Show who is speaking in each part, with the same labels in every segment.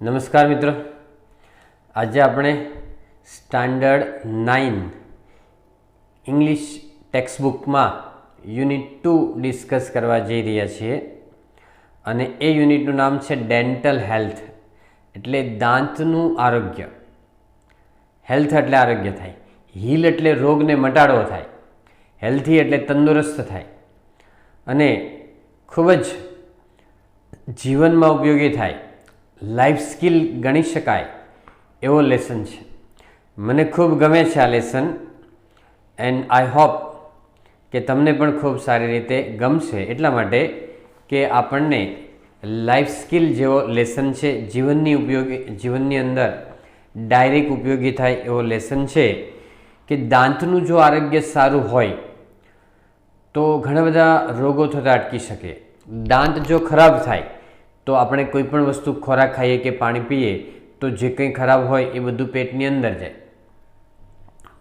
Speaker 1: નમસ્કાર મિત્રો, આજે આપણે સ્ટાન્ડર્ડ 9 ઇંગ્લિશ ટેક્સ્ટબુકમાં યુનિટ 2 ડિસ્કસ કરવા જઈ રહ્યા છીએ અને એ યુનિટનું નામ છે ડેન્ટલ હેલ્થ, એટલે દાંતનું આરોગ્ય. હેલ્થ એટલે આરોગ્ય થાય, હીલ એટલે રોગને મટાડવો થાય, હેલ્થી એટલે તંદુરસ્ત થાય અને ખૂબ જ જીવનમાં ઉપયોગી થાય, લાઈફ સ્કિલ ગણી શકાય એવો લેસન છે. મને ખૂબ ગમે છે આ લેસન એન્ડ આઈ હોપ કે તમને પણ ખૂબ સારી રીતે ગમશે, એટલા માટે કે આપણને લાઈફ સ્કિલ જેવો લેસન છે, જીવનની અંદર ડાયરેક્ટ ઉપયોગી થાય એવો લેસન છે કે દાંતનું જો આરોગ્ય સારું હોય તો ઘણા બધા રોગો થતા અટકી શકે. દાંત જો ખરાબ થાય તો આપણે કોઈ પણ વસ્તુ ખોરાક ખાઈએ કે પાણી પીએ તો જે કંઈ ખરાબ હોય એ બધું પેટની અંદર જાય,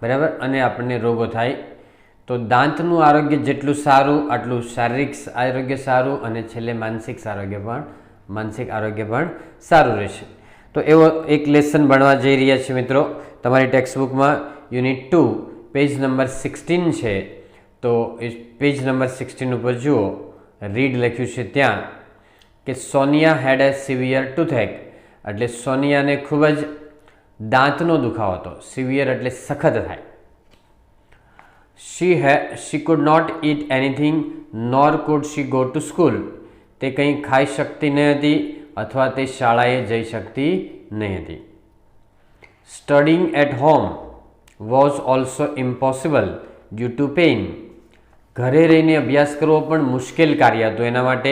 Speaker 1: બરાબર, અને આપણને રોગો થાય. તો દાંતનું આરોગ્ય જેટલું સારું આટલું શારીરિક આરોગ્ય સારું અને છેલ્લે માનસિક આરોગ્ય પણ સારું રહેશે. તો એવો એક લેસન ભણવા જઈ રહ્યા છે મિત્રો. તમારી ટેક્સ્ટબુકમાં યુનિટ 2 પેજ નંબર 16 છે, તો એ પેજ નંબર 16 ઉપર જુઓ, રીડ લખ્યું છે ત્યાં કે સોનિયા હેડ એ સિવિયર ટુથેક, એટલે સોનિયાને ખૂબ જ દાંતનો દુખાવો હતો. સિવિયર એટલે સખત થાય. She could not eat anything nor could she go to school, તે કંઈ ખાઈ શકતી ન હતી અથવા તે શાળાએ જઈ શકતી નહીં હતી. Studying at home was also impossible due to pain, ઘરે રહીને અભ્યાસ કરવો પણ મુશ્કેલ કાર્ય હતું. એના માટે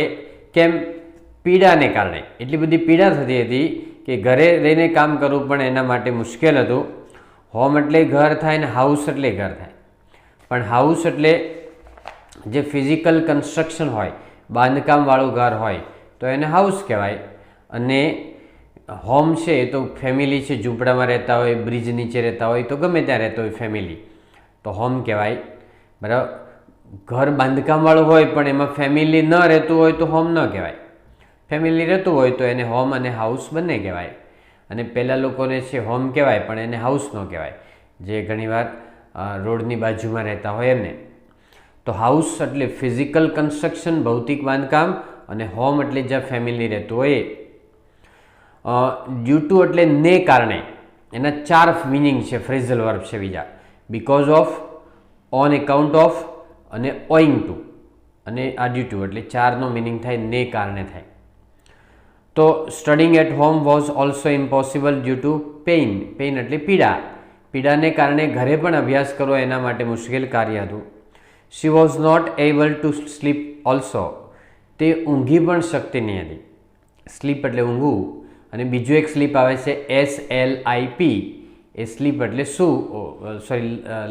Speaker 1: કેમ? પીડાને કારણે. એટલી બધી પીડા થતી હતી કે ઘરે રહીને કામ કરવું પણ એના માટે મુશ્કેલ હતું. હોમ એટલે ઘર થાય ને હાઉસ એટલે ઘર થાય, પણ હાઉસ એટલે જે ફિઝિકલ કન્સ્ટ્રક્શન હોય, બાંધકામવાળું ઘર હોય તો એને હાઉસ કહેવાય. અને હોમ છે એ તો ફેમિલી છે, ઝૂંપડામાં રહેતા હોય, બ્રિજ નીચે રહેતા હોય, તો ગમે ત્યાં રહેતો હોય ફેમિલી, તો હોમ કહેવાય, બરાબર. ઘર બાંધકામવાળું હોય પણ એમાં ફેમિલી ન રહેતું હોય તો હોમ ન કહેવાય. ફેમિલી રહેતું હોય તો એને હોમ અને હાઉસ બંને કહેવાય. અને પહેલાં લોકોને છે હોમ કહેવાય પણ એને હાઉસ ન કહેવાય, જે ઘણીવાર રોડની બાજુમાં રહેતા હોય એમને. તો હાઉસ એટલે ફિઝિકલ કન્સ્ટ્રક્શન, ભૌતિક બાંધકામ, અને હોમ એટલે જ્યાં ફેમિલી રહેતું હોય. ડ્યુ ટુ એટલે ને કારણે, એના 4 મિનિંગ છે, ફ્રેઝલ વર્બ છે બીજા. Because of, on account of અને ઓઈંગ ટુ, અને આ ડ્યુ ટુ એટલે 4નો મિનિંગ થાય ને કારણે થાય. તો studying at home was also impossible due to pain, pain એટલે પીડા, પીડાને કારણે ઘરે પણ અભ્યાસ કરવો એના માટે મુશ્કેલ કાર્ય હતું. She was not able to sleep also, તે ઊંઘી પણ શકતી નહીં હતી. સ્લીપ એટલે ઊંઘવું, અને બીજું એક સ્લીપ આવે છે SLIP, એ સ્લીપ એટલે શું,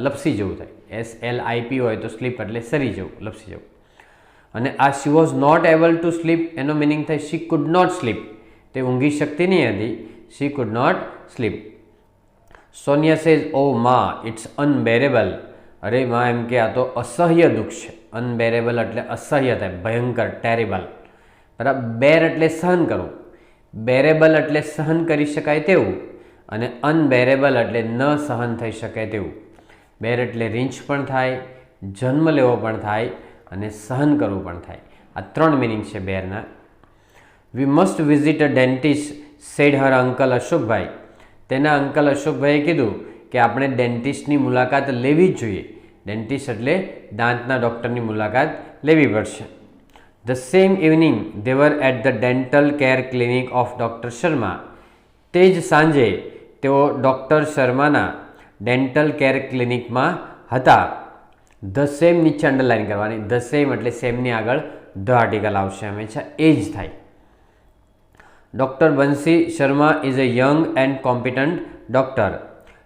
Speaker 1: લપસી જવું થાય. SLIP હોય તો સ્લીપ એટલે સરી જવું, લપસી જવું. અને આ she was not able to sleep એનો મિનિંગ થાય શી કુડ નોટ સ્લીપ, તે ઊંઘી શકતી નહીં હતી. She could not sleep. Sonia says oh માં ઇટ્સ અનબેરેબલ, અરે માં એમ કે આ તો અસહ્ય દુઃખ છે. અનબેરેબલ એટલે અસહ્ય થાય, ભયંકર, ટેરેબલ, બરાબર. બેર એટલે સહન કરવું, બેરેબલ એટલે સહન કરી શકાય તેવું, અને અનબેરેબલ એટલે ન સહન થઈ શકે તેવું. બેર એટલે રીંછ પણ થાય, જન્મ લેવો પણ થાય અને સહન કરવું પણ થાય. આ 3 મિનિંગ છે બેરના. We must visit a dentist said her uncle Ashokbhai, તેના અંકલ અશોકભાઈએ કીધું કે આપણે ડેન્ટિસ્ટની મુલાકાત લેવી જ જોઈએ. ડેન્ટિસ્ટ એટલે દાંતના ડૉક્ટરની મુલાકાત લેવી પડશે. The same evening they were at the dental care clinic of doctor Sharma, તે જ સાંજે તેઓ ડૉક્ટર શર્માના ડેન્ટલ કેર ક્લિનિકમાં હતા. ધ સેમ નીચે અંડરલાઇન કરવાની. ધ સેમ એટલે સેમની આગળ ધ આર્ટિકલ આવશે, હંમેશા એ જ થાય. Doctor Bansi Sharma is a young and competent doctor.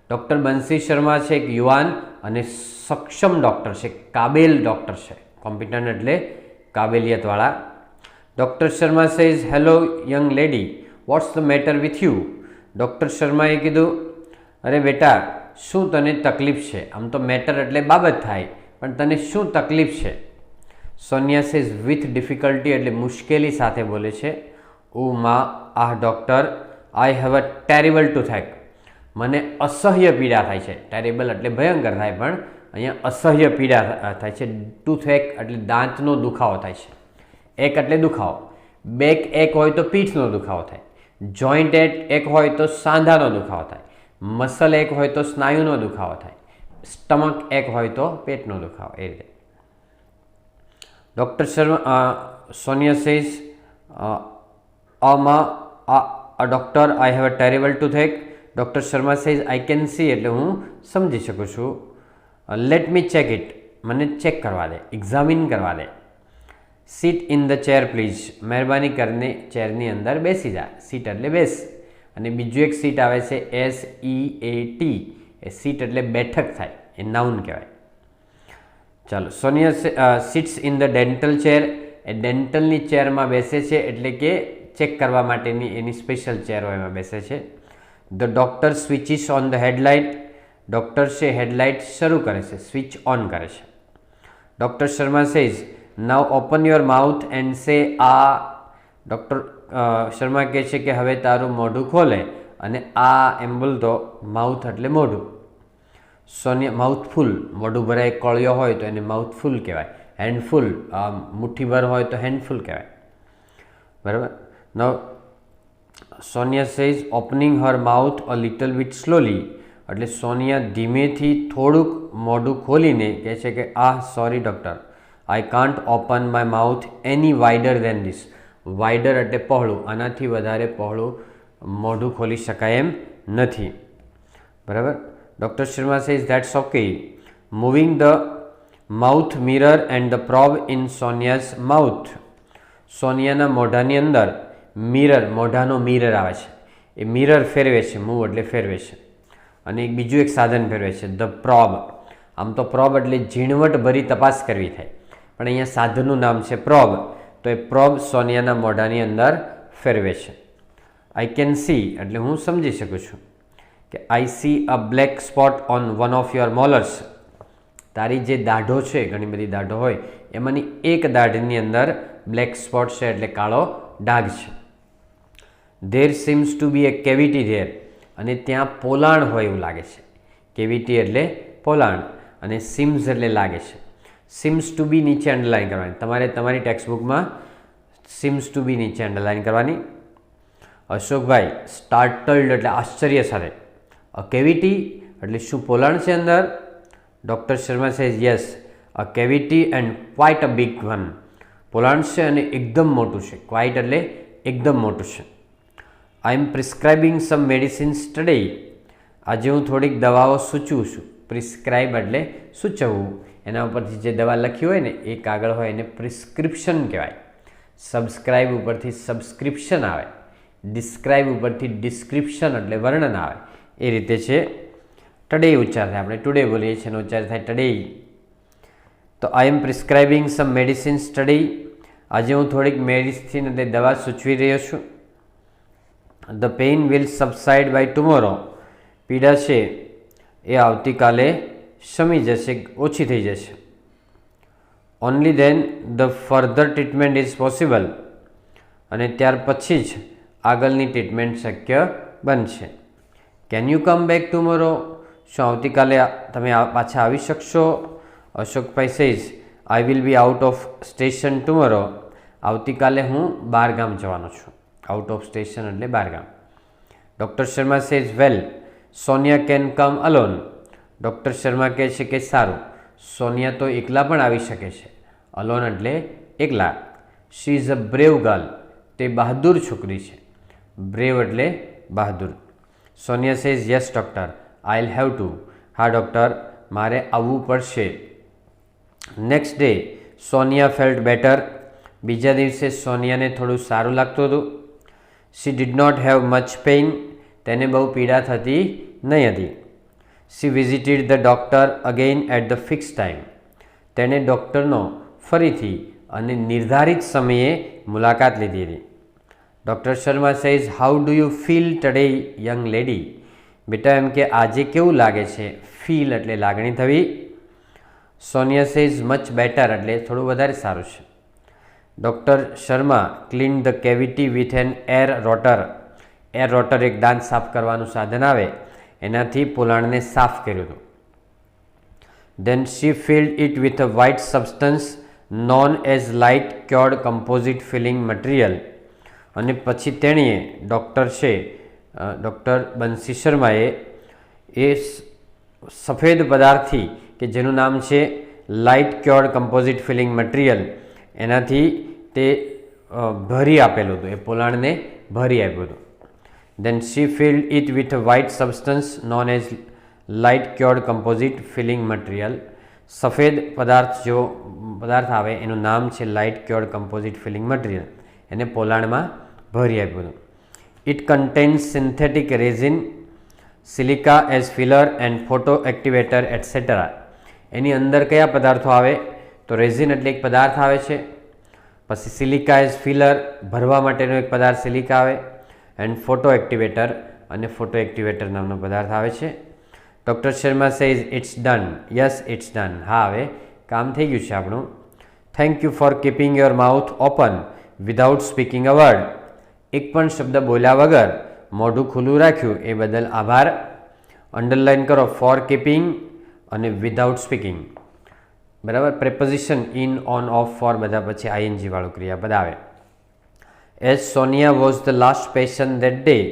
Speaker 1: Doctor Bansi Sharma છે એક યુવાન અને સક્ષમ ડૉક્ટર છે, કાબેલ ડૉક્ટર છે. કોમ્પિટન્ટ એટલે કાબેલિયતવાળા. Doctor Sharma says hello young lady, what's the matter with you. Doctor શર્માએ કીધું, અરે બેટા, શું તને તકલીફ છે? આમ તો મેટર એટલે બાબત થાય, પણ તને શું તકલીફ છે? સોનિયા સેઝ વિથ ડિફિકલ્ટી એટલે મુશ્કેલી સાથે બોલે છે. ઓ માં, ah doctor, I have a terrible toothache. મને અસહ્ય પીડા થાય છે. ટેરિબલ એટલે ભયંકર થાય, પણ અહીંયા અસહ્ય પીડા થાય છે. ટુથેક એટલે દાંતનો દુખાવો થાય છે. એક એટલે દુખાવો. બેક એક હોય તો પીઠનો દુખાવો થાય. જોઈન્ટ એક હોય તો સાંધાનો દુખાવો થાય. મસલ એક હોય તો સ્નાયુનો દુખાવો થાય. સ્ટમક એક હોય તો પેટનો દુખાવો. એ રીતે doctor Sharma Sonia says doctor I have a terrible toothache. Doctor Sharma says I can see એટલે હું સમજી શકું છું. લેટ મી ચેક ઇટ મને ચેક કરવા દે, એક્ઝામિન કરવા દે. Sit in the chair please મહેરબાની કરીને ચેરની અંદર બેસી જા. સીટ એટલે બેસ, અને બીજું એક સીટ આવે છે SEAT, એ સીટ એટલે બેઠક થાય, એ નાઉન કહેવાય. ચાલો, Sonia sits in the dental chair, એ ડેન્ટલની ચેરમાં બેસે છે એટલે કે ચેક કરવા માટેની એની સ્પેશિયલ ચેર હોય એમાં બેસે છે. The doctor switches on the headlight, doctor છે હેડલાઇટ શરૂ કરે છે, સ્વિચ ઓન કરે છે. Doctor Sharma says now open your mouth and say ah. Doctor Sharma કહે છે કે હવે તારું મોઢું ખોલે અને આ એમ બોલતો. માઉથ એટલે મોઢું. સોનિયા માઉથફુલ, મોઢું ભરાય કળિયો હોય તો એને માઉથફુલ કહેવાય. હેન્ડફુલ, મુઠ્ઠીભર હોય તો હેન્ડફુલ કહેવાય. બરાબર. નવ Sonia says opening Har mouth a little bit slowly, એટલે સોનિયા ધીમેથી થોડુંક મોઢું ખોલીને કહે છે કે sorry doctor, I can't open my mouth any wider then this. Wider એટલે પહોળું, આનાથી વધારે પહોળું મોઢું ખોલી શકાય એમ નથી. બરાબર. Doctor Sharma says that's okay. Moving the mouth mirror and the probe in Sonia's mouth. સોનિયાના મોઢાની અંદર મિરર, મોઢાનો મિરર આવે છે, એ મિરર ફેરવે છે. મૂવ એટલે ફેરવે છે. અને બીજું એક સાધન ફેરવે છે, ધ પ્રોબ. આમ તો પ્રોબ એટલે ઝીણવટભરી તપાસ કરવી થાય, પણ અહીંયા સાધનનું નામ છે પ્રોબ. તો એ પ્રોબ સોનિયાના મોઢાની અંદર ફેરવે છે. આઈ કેન સી એટલે હું સમજી શકું છું કે I see a black spot on one of your molars. તારી જે દાઢો છે, ઘણી બધી દાઢો હોય, એમાંની એક દાઢની અંદર બ્લેક સ્પોટ છે એટલે કાળો ડાઘ છે. There seems to be a cavity there, અને ત્યાં પોલાણ હોય એવું લાગે છે. કેવિટી એટલે પોલાણ, અને સિમ્સ એટલે લાગે છે. સિમ્સ ટુ બી નીચે અંડરલાઇન કરવાની. તમારે તમારી ટેક્સ્ટબુકમાં સિમ્સ ટુ બી નીચે અંડરલાઇન કરવાની. અશોકભાઈ સ્ટાર્ટલ્ડ એટલે આશ્ચર્ય સાથે. અ કેવિટી એટલે શું પોલાણ છે અંદર? Doctor Sharma says yes, a cavity and quite a big one. પોલાણ છે અને એકદમ મોટું છે. ક્વાઇટ એટલે એકદમ મોટું છે. આઈ એમ પ્રિસ્ક્રાઇબિંગ સમ મેડિસિન્સ ટુડે. આજે હું થોડીક દવાઓ સૂચવું છું. પ્રિસ્ક્રાઇબ એટલે સૂચવવું. એના ઉપરથી જે દવા લખી હોય ને એ કાગળ હોય એને પ્રિસ્ક્રિપ્શન કહેવાય. સબસ્ક્રાઇબ ઉપરથી સબસ્ક્રિપ્શન આવે. ડિસ્ક્રાઇબ ઉપરથી ડિસ્ક્રિપ્શન એટલે વર્ણન આવે. એ રીતે છે. ટડે ઉચ્ચાર થાય, આપણે ટુડે બોલીએ છીએ એનો ઉચ્ચાર થાય ટડે. તો આઈ એમ પ્રિસ્ક્રાઇબિંગ સમ મેડિસિન્સ ટુડે. આજે હું થોડીક મેડિસિન એટલે દવા સૂચવી રહ્યો છું. The pain will subside by tomorrow. પીડા છે એ આવતીકાલે શમી જશે, ઓછી થઈ જશે. Only then the further treatment is possible. અને ત્યાર પછી જ આગળની ટ્રીટમેન્ટ શક્ય બનશે. Can you come back tomorrow. શું આવતીકાલે તમે પાછા આવી શકશો? Ashokbhai says I will be out of station tomorrow. આવતીકાલે હું બહારગામ જવાનો છું. આઉટ ઓફ સ્ટેશન એટલે બહારગામ. Doctor Sharma says well, Sonia can come alone. Doctor Sharma કહે છે કે સારું, સોનિયા તો એકલા પણ આવી શકે છે. અલોન એટલે એકલા. She is a brave girl. તે બહાદુર છોકરી છે. બ્રેવ એટલે બહાદુર. Sonia says yes doctor, I will have to. હા ડૉક્ટર, મારે આવવું પડશે. Next day Sonia felt better. બીજા દિવસે સોનિયાને થોડું સારું લાગતું હતું. She did not have much pain. તેને બહુ પીડા થતી નહીં હતી. She visited the doctor again at the fix time. તેણે ડૉક્ટરનો ફરીથી અને નિર્ધારિત સમયે મુલાકાત લીધી હતી. Doctor Sharma says how do you feel today young lady. બેટા એમ કે આજે કેવું લાગે છે? ફીલ એટલે લાગણી થવી. સોનિયા સેઝ મચ બેટર એટલે થોડું વધારે સારું છે. Doctor Sharma clean the cavity with an air rotor. Air rotor એક દાંત સાફ કરવાનું સાધન આવે એનાથી પોલાણને સાફ કર્યું હતું. Then she filled it with a white substance known as light cured composite filling material. અને પછી તેણીએ ડૉક્ટર બંસી શર્માએ એ સફેદ પદાર્થથી કે જેનું નામ છે light cured composite filling material એનાથી તે ભરી આપેલું હતું, એ પોલાણને ભરી આપ્યું હતું. Then she filled it with a white substance known as light cured composite filling material. સફેદ પદાર્થ જેવો પદાર્થ આવે એનું નામ છે light cured composite filling material, એને પોલાણમાં ભરી આપ્યું હતું. It contains synthetic resin, silica as filler and photo activator etcetera. એની અંદર કયા પદાર્થો આવે તો રેઝિન એટલે એક પદાર્થ આવે છે, પછી સિલિકા એઝ ફિલર ભરવા માટેનો એક પદાર્થ સિલિકા આવે, એન્ડ ફોટો એક્ટિવેટર અને ફોટો એક્ટિવેટર નામનો પદાર્થ આવે છે. Doctor Sharma says it's done. Yes it's done. હા, હવે કામ થઈ ગયું છે આપણું. Thank you for keeping your mouth open without speaking a word. એક પણ શબ્દ બોલ્યા વગર મોઢું ખુલ્લું રાખ્યું એ બદલ આભાર. અંડરલાઇન કરો ફોર કીપિંગ અને વિધાઉટ સ્પીકિંગ. બરાબર. Preposition in, on, of, for બધા પછી આઈએનજી વાળું ક્રિયાપદ આવે. As Sonia was the last patient that day,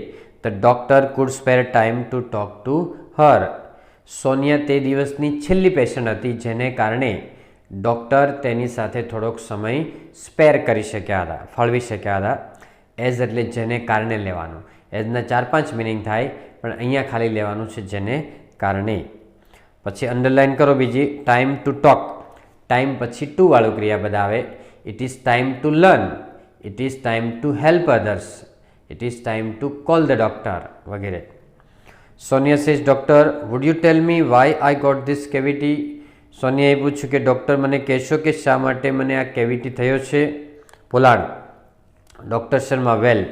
Speaker 1: the doctor could spare time to talk to her. Sonia તે દિવસની છેલ્લી પેશન્ટ હતી જેને કારણે ડૉક્ટર તેની સાથે થોડોક સમય સ્પેર કરી શક્યા હતા, ફાળવી શક્યા હતા. એઝ એટલે જેને કારણે લેવાનું. એઝના 4-5 મિનિંગ થાય પણ અહીંયા ખાલી લેવાનું છે જેને કારણે. પછી અંડરલાઇન કરો બીજી ટાઈમ ટુ ટોક. ટાઈમ પછી ટુ વાળું ક્રિયાપદ આવે. It is time to learn, it is time to help others, it is time to call the doctor વગેરે. Sonia says doctor would you tell me why I got this cavity. સોનિયાએ પૂછ્યું કે doctor મને કહેશો કે શા માટે મને આ કેવિટી થયો છે. પોલાણ. Doctor Sharma well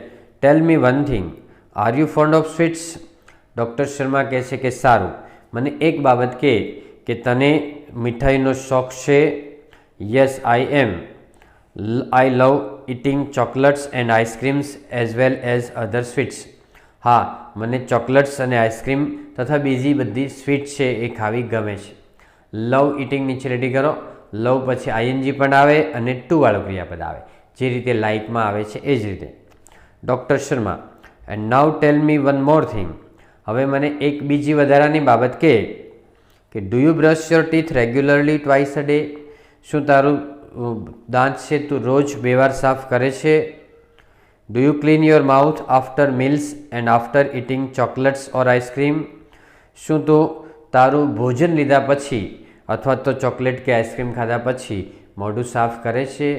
Speaker 1: tell me one thing, are you fond of sweets. Doctor Sharma કહે છે કે સારું, મને એક બાબત કે તને મીઠાઈનો શોખ છે. Yes I am. I love eating chocolates and ice creams as well as other sweets. હા, મને ચોકલેટ્સ અને આઈસ્ક્રીમ તથા બીજી બધી સ્વીટ છે એ ખાવી ગમે છે. લવ ઇટિંગ નીચે રેડી કરો. લવ પછી આઈએનજી પણ આવે અને ટુ વાળું ક્રિયાપદ આવે, જે રીતે લાઇકમાં આવે છે એ જ રીતે. Doctor Sharma and now tell me one more thing. હવે મને એક બીજી વધારાની બાબત કે do you brush your teeth regularly twice a day. શું તારું દાંત છે તું રોજ 2 વાર સાફ કરે છે. Do you clean your mouth after meals and after eating chocolates or ice cream. શું તું તારું ભોજન લીધા પછી અથવા તો ચોકલેટ કે આઈસ્ક્રીમ ખાધા પછી મોઢું સાફ કરે છે.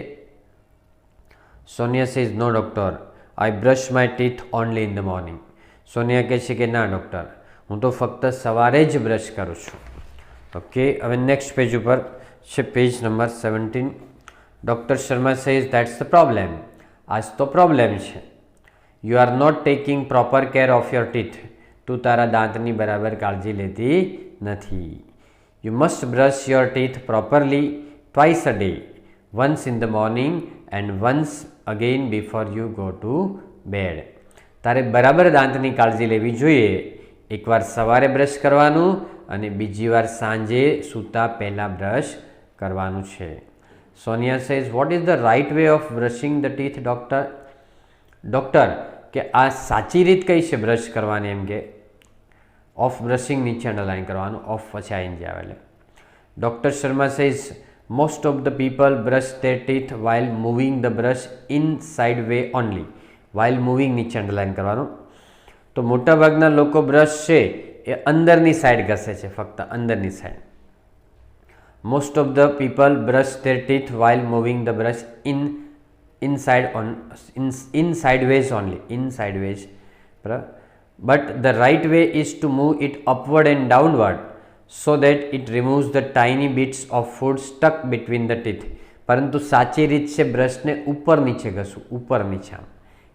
Speaker 1: Sonia says no doctor, I brush my teeth only in the morning. Sonia કહે છે કે ના ડૉક્ટર, હું તો ફક્ત સવારે જ બ્રશ કરું છું. ઓકે, હવે નેક્સ્ટ પેજ ઉપર છે page number 17. Doctor Sharma says that's the problem. આજ તો પ્રોબ્લેમ છે. You are not taking proper care of your teeth. તું તારા દાંતની બરાબર કાળજી લેતી નથી. You must brush your teeth properly twice a day, once in the morning and once again before you go to bed. તારે બરાબર દાંતની કાળજી લેવી જોઈએ. એકવાર સવારે બ્રશ કરવાનું અને બીજી વાર સાંજે સૂતા પહેલાં બ્રશ કરવાનું છે. Sonia says what is the right way of brushing the teeth doctor. Doctor કે આ સાચી રીત કઈ છે બ્રશ કરવાની. એમ કે ઓફ બ્રશિંગ નીચે અંડરલાઇન કરવાનું, ઓફ પછી આઈએનજી આવે. Doctor Sharma says most of the people brush there teeth while moving the brush in side way only. While moving નીચે અંડરલાઇન કરવાનું. તો મોટાભાગના લોકો બ્રશ છે એ અંદરની સાઈડ ઘસે છે, ફક્ત અંદરની side. Most of the people brush there teeth while moving the brush in sideways only, in sideways. But the right way is to move it upward and downward so that it removes the tiny bits of food stuck between the teeth. પરંતુ સાચી રીત છે બ્રશને ઉપર નીચે ઘસવું, ઉપર નીચે આમ,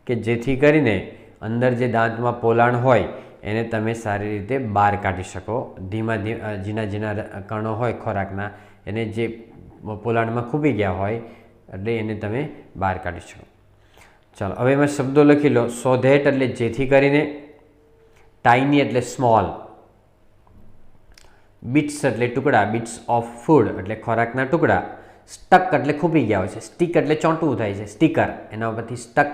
Speaker 1: કે જેથી કરીને અંદર જે દાંતમાં પોલાણ હોય એને તમે સારી રીતે બહાર કાઢી શકો. ઝીણા કણો હોય ખોરાકના, એને જે પોલાણમાં ખૂબી ગયા હોય એટલે એને તમે બહાર કાઢી શકો. ચાલો હવે એમાં શબ્દો લખી લો. સો ધેટ એટલે જેથી કરીને, ટાઇની એટલે સ્મોલ, બિટ્સ એટલે ટુકડા, બિટ્સ ઓફ ફૂડ એટલે ખોરાકના ટુકડા, સ્ટક એટલે ખૂપી ગયા હોય છે, સ્ટીક એટલે ચોંટવું થાય છે, સ્ટીકર એના ઉપરથી સ્ટક,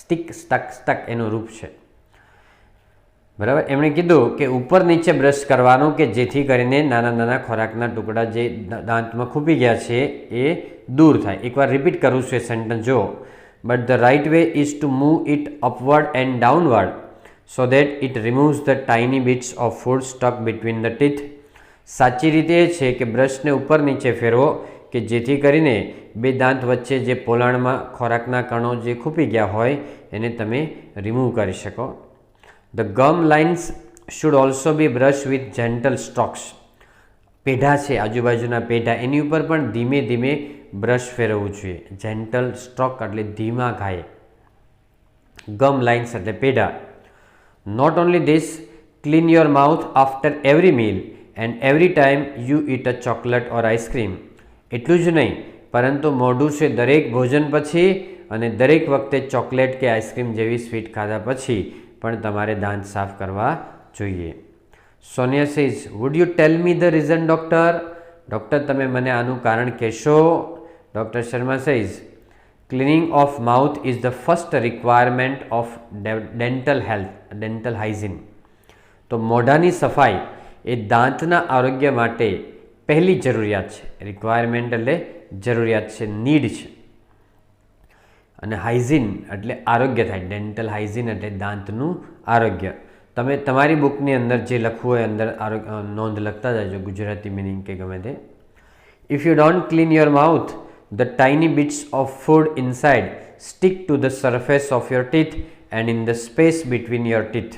Speaker 1: સ્ટીક, સ્ટક, સ્ટક એનું રૂપ છે. બરાબર. એમણે કીધું કે ઉપર નીચે બ્રશ કરવાનું કે જેથી કરીને નાના નાના ખોરાકના ટુકડા જે દાંતમાં ખૂપી ગયા છે એ દૂર થાય. એકવાર રિપીટ કરું છું એ સેન્ટન્સ જો. But the right way is to move it upward and downward so that it removes the tiny bits of food stuck between the teeth. સાચી રીતે એ છે કે બ્રશને ઉપર નીચે ફેરવો કે જેથી કરીને બે દાંત વચ્ચે જે પોલાણમાં ખોરાકના કણો જે ખૂપી ગયા હોય એને તમે રિમૂવ કરી શકો. The gum lines should also be brush with gentle strokes. પેઢા છે, આજુબાજુના પેઢા, એની ઉપર પણ ધીમે ધીમે બ્રશ ફેરવવું જોઈએ. જેન્ટલ સ્ટ્રોક એટલે ધીમા ઘાયે. ગમ લાઇન્સ એટલે પેઢા. Not only this, clean your mouth after every meal and every time you eat a chocolate or ice cream. એટલું જ નહીં, પરંતુ મોઢું છે દરેક ભોજન પછી અને દરેક વખતે ચોકલેટ કે આઈસ્ક્રીમ જેવી સ્વીટ ખાધા પછી પણ તમારે દાંત સાફ કરવા જોઈએ. Sonia says, wood you tell me the reason doctor? Doctor તમે મને આનું કારણ કહેશો? Doctor Sharma says, cleaning of mouth is the first requirement of dental health, dental hygiene. તો મોઢાની સફાઈ એ દાંતના આરોગ્ય માટે પહેલી જરૂરિયાત છે. રિક્વાયરમેન્ટ એટલે જરૂરિયાત છે, નીડ છે. અને હાઇજીન એટલે આરોગ્ય થાય. ડેન્ટલ હાઇજીન એટલે દાંતનું આરોગ્ય. તમે તમારી બુકની અંદર જે લખવું હોય અંદર નોંધ લખતા જજો, ગુજરાતી મિનિંગ કે ગમે તે. If you don't clean your mouth the tiny bits of food inside stick to the surface of your teeth and in the space between your teeth.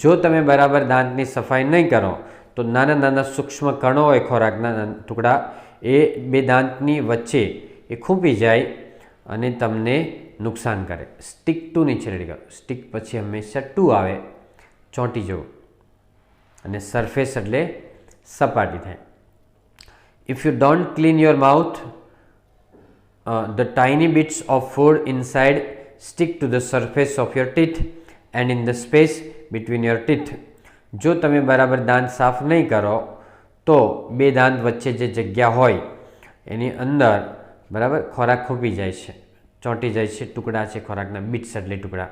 Speaker 1: જો તમે બરાબર દાંતની સફાઈ નહીં કરો તો નાના નાના સૂક્ષ્મ કણો હોય ખોરાકના ટુકડા એ બે દાંતની વચ્ચે એ ખૂંપી જાય અને તમને નુકસાન કરે. સ્ટીક ટુ નીચે રેડી કરો. સ્ટીક પછી હંમેશા ટુ આવે, ચોંટી જવું. અને સરફેસ એટલે સપાટી થાય. If you don't clean your mouth the tiny bits of food inside stick to the surface of your teeth and in the space between your teeth. જો તમે બરાબર દાંત સાફ નહીં કરો તો બે દાંત વચ્ચે જે જગ્યા હોય એની અંદર બરાબર ખોરાક ખૂંપી જાય છે, ચોંટી જાય છે, ટુકડા છે ખોરાકના, બિટ્સ એટલે ટુકડા.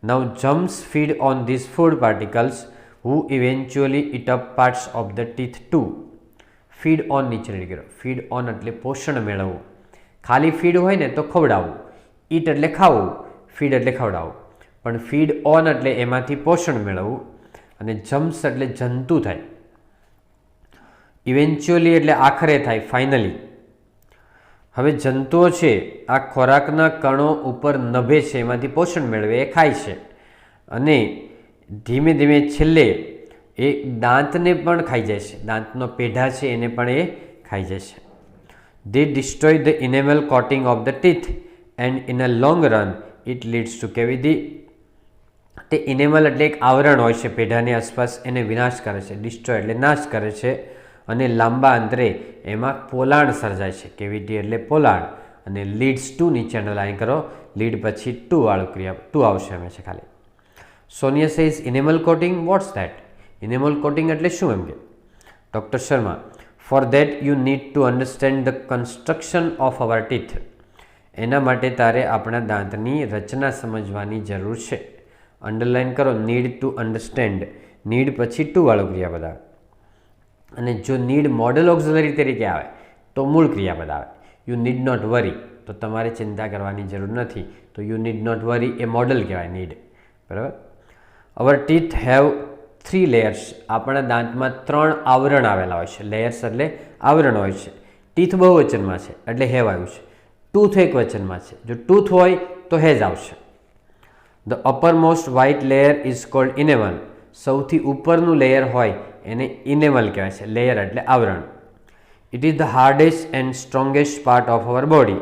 Speaker 1: Now germs feed on this food particles who eventually eat up parts of the teeth too. Feed on નીચે રેડી કરો. ફીડ ઓન એટલે પોષણ મેળવવું. ખાલી ફીડ હોય ને તો ખવડાવવું. ઈટ એટલે ખાવું, ફીડ એટલે ખવડાવવું. પણ ફીડ ઓન એટલે એમાંથી પોષણ મેળવવું. અને જમ્સ એટલે જંતુ થાય. ઇવેન્ચ્યુઅલી એટલે આખરે થાય, ફાઇનલી. હવે જંતુઓ છે આ ખોરાકના કણો ઉપર નભે છે, એમાંથી પોષણ મેળવે, એ ખાય છે અને ધીમે ધીમે છેલ્લે એ દાંતને પણ ખાઈ જાય છે. દાંતનો પેઢા છે એને પણ એ ખાઈ જાય છે. They destroy the enamel coating of the teeth and in a long run it leads to cavity. તે ઇનેમલ એટલે એક આવરણ હોય છે પેઢાની આસપાસ, એને વિનાશ કરે છે. ડિસ્ટ્રોય એટલે નાશ કરે છે અને લાંબા અંતરે એમાં પોલાણ સર્જાય છે. કેવિટી એટલે પોલાણ. અને લીડ્સ ટુ નીચે અંડરલાઈન કરો. લીડ પછી ટુ વાળું ક્રિયા, ટુ આવશે હંમેશા ખાલી. Sonia says enamel coating, what's that? Enamel coating એટલે શું એમ કે? Doctor Sharma, for that you need to understand the construction of our teeth. એના માટે તારે આપણા દાંતની રચના સમજવાની જરૂર છે. અંડરલાઈન કરો. Need to understand. નીડ પછી ટુ વાળું ક્રિયાપદ આવે. અને જો નીડ મોડલ ઓક્ઝિલરી તરીકે આવે તો મૂળ ક્રિયાપદ આવે. યુ નીડ નોટ વરી, તો તમારે ચિંતા કરવાની જરૂર નથી. તો યુ નીડ નોટ વરી એ મોડલ કહેવાય, નીડ. બરાબર. Our teeth have 3 layers. આપણા દાંતમાં 3 આવરણ આવેલા હોય છે. લેયર્સ એટલે આવરણ હોય છે. ટીથ બહુવચનમાં છે એટલે હેવ આવ્યું છે. ટૂથ એક વચનમાં છે. જો ટૂથ હોય તો હેઝ આવશે. The upper most white layer is cold enamel. સૌથી ઉપરનું લેયર હોય એને ઇનેમલ કહેવાય છે. લેયર એટલે આવરણ. It is the hardest and strongest part of our body.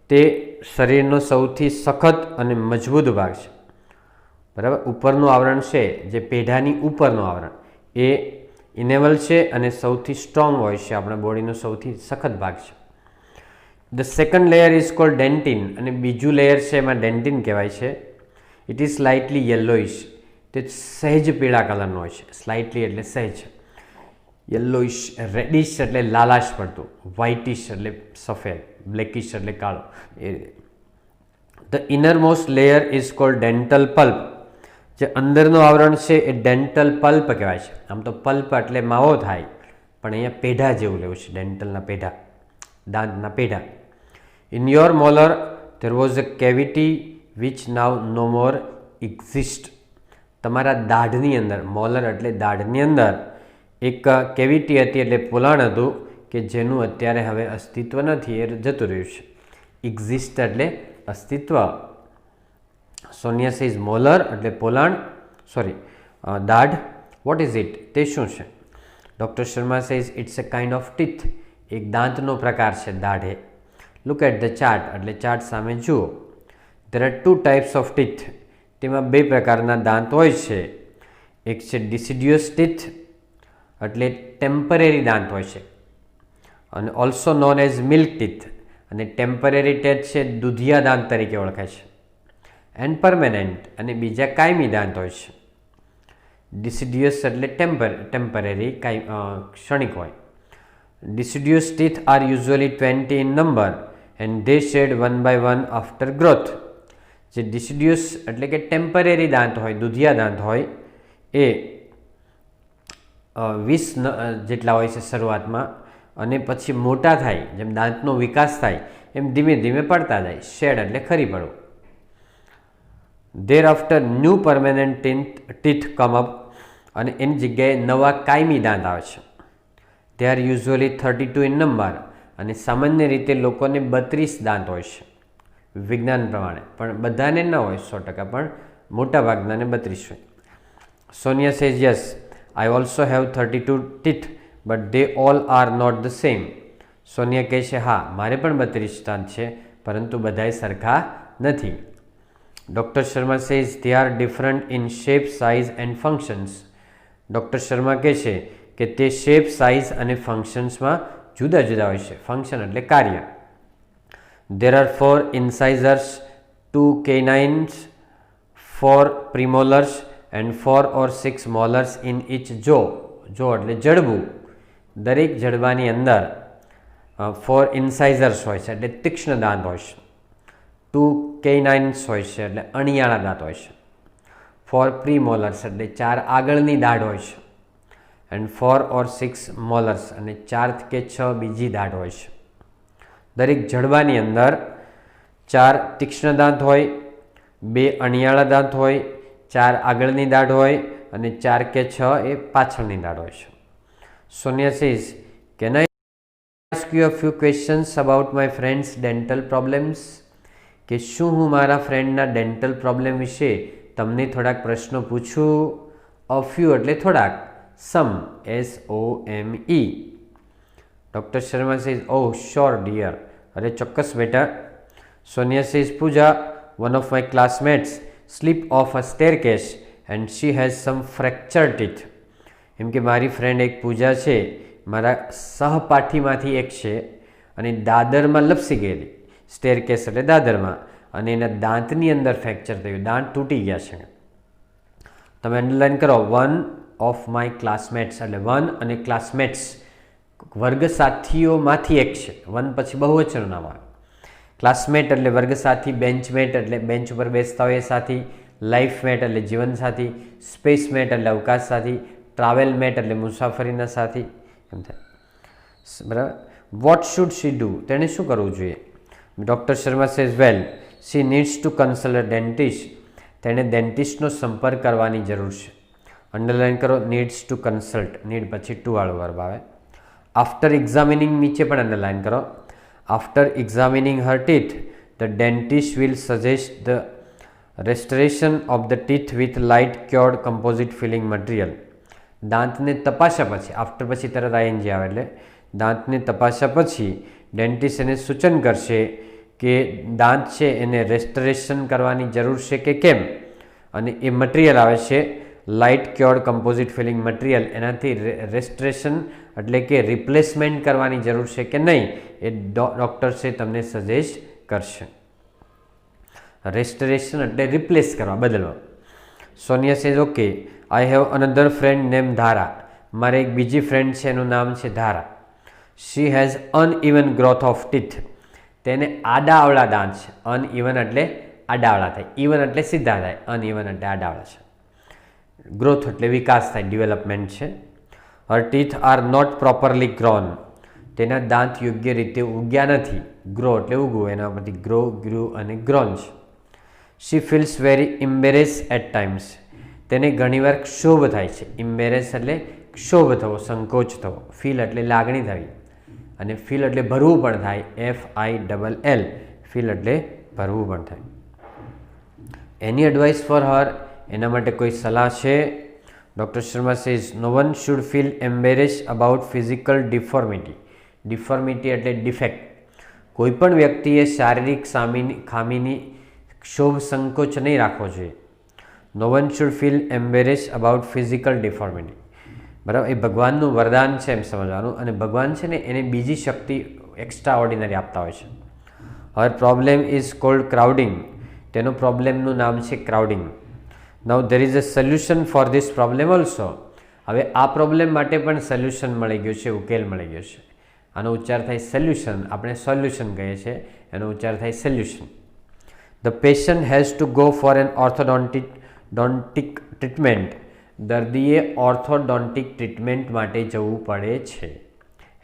Speaker 1: તે શરીરનો સૌથી સખત અને મજબૂત ભાગ છે. બરાબર. ઉપરનું આવરણ છે જે પેઢાની ઉપરનું આવરણ એ ઇનેમલ છે અને સૌથી સ્ટ્રોંગ હોય છે, આપણા બોડીનો સૌથી સખત ભાગ છે. The second layer is cold dentine, અને બીજું લેયર છે એમાં ડેન્ટિન કહેવાય છે. ઇટ ઇઝ સ્લાઇટલી યલોઇશ, તે સહેજ પીળા કલરનો હોય છે. સ્લાઇટલી એટલે સહેજ, યલોઇશ, રેડિશ એટલે લાલાશ પડતું, વ્હાઇટિશ એટલે સફેદ, બ્લેકિશ એટલે કાળો. The innermost layer is called dental pulp. જે અંદરનું આવરણ છે એ ડેન્ટલ પલ્પ કહેવાય છે. આમ તો પલ્પ એટલે માવો થાય, પણ અહીંયા પેઢા જેવું લેવું છે, ડેન્ટલના પેઢા, દાંતના પેઢા. In your molar there was a cavity which now no more exist. તમારા દાઢની અંદર, મોલર એટલે દાઢની અંદર એક કેવિટી હતી એટલે પોલાણ હતું કે જેનું અત્યારે હવે અસ્તિત્વ નથી, એ જતું રહ્યું છે. એક્ઝિસ્ટ એટલે અસ્તિત્વ. સોનિયા સેઝ મોલર એટલે પોલાણ, સોરી દાઢ. What is it? તે શું છે? Doctor Sharma says it's a kind of teeth. એક દાંતનો પ્રકાર છે દાઢ એ. લુક એટ ધ ચાર્ટ એટલે ચાર્ટ સામે જુઓ. There are 2 types of teeth. તેમાં 2 પ્રકારના દાંત હોય છે. એક છે ડિસિડ્યુઅસ ટીથ એટલે ટેમ્પરરી દાંત હોય છે, અને also known as milk teeth. અને ટેમ્પરરી ટેથ છે દૂધિયા દાંત તરીકે ઓળખાય છે. એન્ડ પરમેનન્ટ અને બીજા કાયમી દાંત હોય છે. ડિસિડ્યુઅસ એટલે ટેમ્પરરી, ક્ષણિક હોય. Deciduous teeth are usually 20 in number and they shed one by one after growth. જે deciduous એટલે કે ટેમ્પરરી દાંત હોય, દૂધિયા દાંત હોય, એ 20 જેટલા હોય છે શરૂઆતમાં, અને પછી મોટા થાય, જેમ દાંતનો વિકાસ થાય એમ ધીમે ધીમે પડતા જાય. શેડ એટલે ખરી પડવું. There after new permanent teeth come up, અને એની જગ્યાએ નવા કાયમી દાંત આવે છે. They are usually 32 in number, અને સામાન્ય રીતે લોકોને 32 દાંત હોય છે વિજ્ઞાન પ્રમાણે, પણ બધાને ન હોય 100%, પણ મોટા ભાગનાને 32 હોય. Sonia says yes, I also have 32 teeth but they all are not the same. Sonia કહે છે હા, મારે પણ 32 દાંત છે, પરંતુ બધાય સરખા નથી. Doctor Sharma says they are different in shape, size and functions. Doctor Sharma કહે છે કે તે શેપ, સાઇઝ અને ફંક્શન્સમાં જુદા જુદા હોય છે. ફંક્શન એટલે કાર્ય. There are 4 incisors, 2 canines, 4 premolars and 4 or 6 molars in each jaw. Jaw એટલે જડબું. દરેક જડબાની અંદર 4 ઇન્સાઇઝર્સ હોય છે એટલે તીક્ષ્ણ દાંત હોય છે. 2 કેનાઇન્સ હોય છે એટલે અણિયાળા દાંત હોય છે. 4 પ્રિમોલર્સ એટલે 4 આગળની દાઢ હોય છે. એન્ડ 4 or 6 મોલર્સ અને 4 કે 6 બીજી દાઢ હોય છે. દરેક જડબાની અંદર 4 તીક્ષ્ણ દાંત હોય, 2 અણિયાળા દાંત હોય, 4 આગળની દાઢ હોય, અને 4 કે 6 એ પાછળની દાઢ હોય છે. Sonia says, can I ask you a few questions about my friends dental problems. કે શું હું મારા ફ્રેન્ડના ડેન્ટલ પ્રોબ્લેમ વિશે તમને થોડાક પ્રશ્નો પૂછું? અ ફ્યુ એટલે થોડાક, some SOME. Doctor Sharma says oh sure dear, અરે ચોક્કસ બેટા. Sonia says Puja, one of my classmates slip off a staircase and she has some fracture teeth. એમ કે મારી ફ્રેન્ડ એક પૂજા છે, મારા સહપાઠીમાંથી એક છે, અને દાદરમાં લપસી ગયેલી. સ્ટેરકેસ એટલે દાદરમાં, અને એના દાંતની અંદર ફ્રેક્ચર થયું, દાંત તૂટી ગયા છે. તમે અંડરલાઇન કરો, વન ઓફ માય ક્લાસમેટ્સ એટલે વન અને ક્લાસમેટ્સ વર્ગ સાથીઓમાંથી એક છે. વન પછી બહુવચનનું નામ આવે. ક્લાસમેટ એટલે વર્ગ સાથી, બેન્ચમેટ એટલે બેન્ચ ઉપર બેસતા હોય એ સાથી, લાઈફમેટ એટલે જીવન સાથી, સ્પેસમેટ એટલે અવકાશ સાથી, ટ્રાવેલમેટ એટલે મુસાફરીના સાથી, એમ થાય. બરાબર. What should she do? તેણે શું કરવું જોઈએ? Doctor Sharma says well, she needs to consult a dentist. તેણે ડેન્ટિસ્ટનો સંપર્ક કરવાની જરૂર છે. અંડરલાઇન કરો, નીડ્સ ટુ કન્સલ્ટ, નીડ પછી ટુ વાળો વર્બ આવે. આફ્ટર એક્ઝામિનિંગ નીચે પણ અંડરલાઇન કરો. After examining her teeth the dentist will suggest the restoration of the teeth with light cured composite filling material. દાંતને તપાસ્યા પછી, આફ્ટર પછી તરત ING આવે, એટલે દાંતને તપાસ્યા પછી ડેન્ટિસ્ટ એને સૂચન કરશે કે દાંત છે એને રેસ્ટોરેશન કરવાની જરૂર છે કે કેમ, અને એ મટીરિયલ આવે છે light cured composite filling material. એનાથી રેસ્ટોરેશન એટલે કે રિપ્લેસમેન્ટ કરવાની જરૂર છે કે નહીં એ ડૉક્ટર છે તમને સજેસ્ટ કરશે. રેસ્ટોરેશન એટલે રિપ્લેસ કરવા, બદલવા. Sonia says okay I have another friend name ધારા. મારે એક બીજી ફ્રેન્ડ છે એનું નામ છે Dhara. She has uneven growth of teeth. તેને આડાઅવળા દાંત છે. અનઇવન એટલે આડાઅવળા થાય, ઇવન એટલે સીધા થાય, અનઇવન એટલે આડાઅવળા છે. ગ્રોથ એટલે વિકાસ થાય, ડેવલપમેન્ટ છે. Her teeth are not properly grown. તેના દાંત યોગ્ય રીતે ઉગ્યા નથી. ગ્રો એટલે ઉગવું, એના પરથી ગ્રો, ગ્રુ અને ગ્રોન છે. શી ફીલ્સ વેરી ઇમ્બેરેસ એટ ટાઈમ્સ. તેને ઘણીવાર ક્ષોભ થાય છે. ઇમ્બેરેસ એટલે ક્ષોભ થવો, સંકોચ થવો. ફીલ એટલે લાગણી થવી, અને ફીલ એટલે ભરવું પણ થાય, FILL. ફીલ એટલે ભરવું પણ થાય. Any advice for her. એના માટે કોઈ સલાહ છે? Doctor Sharma says no one should feel embarrass about physical deformity. Deformity એટલે ડિફેક્ટ. કોઈ પણ વ્યક્તિએ શારીરિક ખામીની ક્ષોભ સંકોચ નહીં રાખવો જોઈએ. No one should feel embarrass about physical deformity. બરાબર, એ ભગવાનનું વરદાન છે એમ સમજવાનું. અને ભગવાન છે ને એને બીજી શક્તિ એક્સ્ટ્રા ઓર્ડિનરી આપતા હોય છે. હર પ્રોબ્લેમ ઇઝ કોલ્ડ ક્રાઉડિંગ. તેનો પ્રોબ્લેમનું નામ છે crowding. Now there is a solution for this problem also. હવે આ પ્રોબ્લેમ માટે પણ સોલ્યુશન મળી ગયું છે, ઉકેલ મળી ગયો છે. આનો ઉચ્ચાર થાય સોલ્યુશન, આપણે સોલ્યુશન કહીએ છીએ, એનો ઉચ્ચાર થાય solution. The patient has to go for an orthodontic treatment. દર્દીએ ઓર્થોડોન્ટિક ટ્રીટમેન્ટ માટે જવું પડે છે.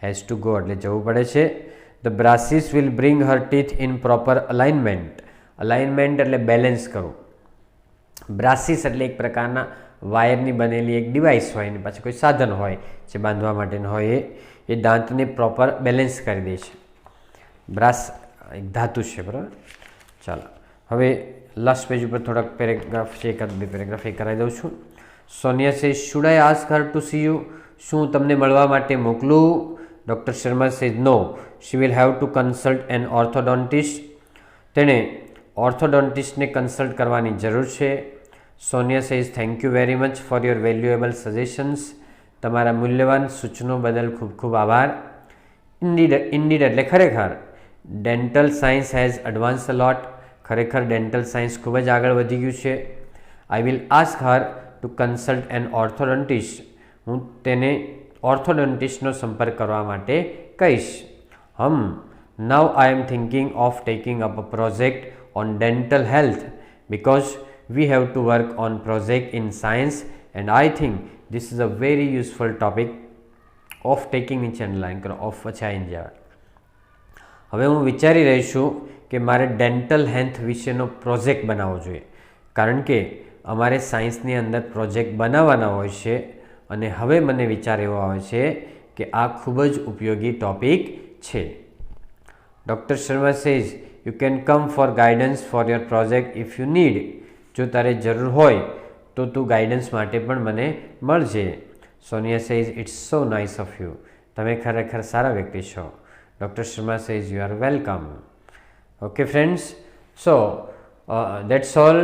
Speaker 1: હેઝ ટુ ગો એટલે જવું પડે છે. The braces will bring her teeth in proper alignment. Alignment એટલે બેલેન્સ કરવું. બ્રાસીસ એટલે એક પ્રકારના વાયરની બનેલી એક ડિવાઇસ હોય, એની પાછળ કોઈ સાધન હોય જે બાંધવા માટેનું હોય, એ દાંતને પ્રોપર બેલેન્સ કરી દે છે. બ્રાસ એક ધાતુ છે, બરાબર. ચાલો હવે લાસ્ટ પેજ ઉપર થોડાક પેરેગ્રાફ છે, એકાદ બે પેરેગ્રાફ એ કરાવી દઉં છું. Sonia say should I ask her to see you. શું તમને મળવા માટે મોકલું? Doctor Sharma says no, she will have to consult an orthodontist. તેણે ઓર્થોડોન્ટિસ્ટને કન્સલ્ટ કરવાની જરૂર છે. Sonia says thank you very much for your valuable suggestions. તમારા મૂલ્યવાન સૂચનો બદલ ખૂબ ખૂબ આભાર. ઇન્ડીડ એટલે ખરેખર. Dental science has advance a lot. ખરેખર ડેન્ટલ સાયન્સ ખૂબ જ આગળ વધી ગયું છે. I will ask her to consult an orthodontist. હું તેને ઓર્થોડોન્ટિસ્ટનો સંપર્ક કરવા માટે કહીશ. Now I am thinking of taking up a project on dental health because we have to work on project in science and I think this is a very useful topic of taking નીચે underline કરો, of પછી આવીને જવા. હવે હું વિચારી રહી છું કે મારે ડેન્ટલ હેલ્થ વિશેનો પ્રોજેક્ટ બનાવવો જોઈએ, કારણ કે અમારે સાયન્સની અંદર પ્રોજેક્ટ બનાવવાના હોય છે. અને હવે મને વિચાર એવો આવે છે કે આ ખૂબ જ ઉપયોગી ટોપિક છે. Doctor Sharma says you can come for guidance for your project if you need. જો તારે જરૂર હોય તો તું ગાઈડન્સ માટે પણ મને મળજે. Sonia says it's so nice of you. તમે ખરેખર સારા વ્યક્તિ છો. Doctor Sharma says you are welcome. Okay friends, so that's all.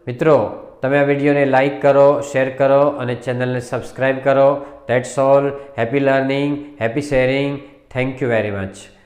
Speaker 1: મિત્રો, તમે આ વિડીયોને લાઇક કરો, શેર કરો અને ચેનલને સબસ્ક્રાઈબ કરો. That's all. Happy learning, happy sharing. Thank you very much.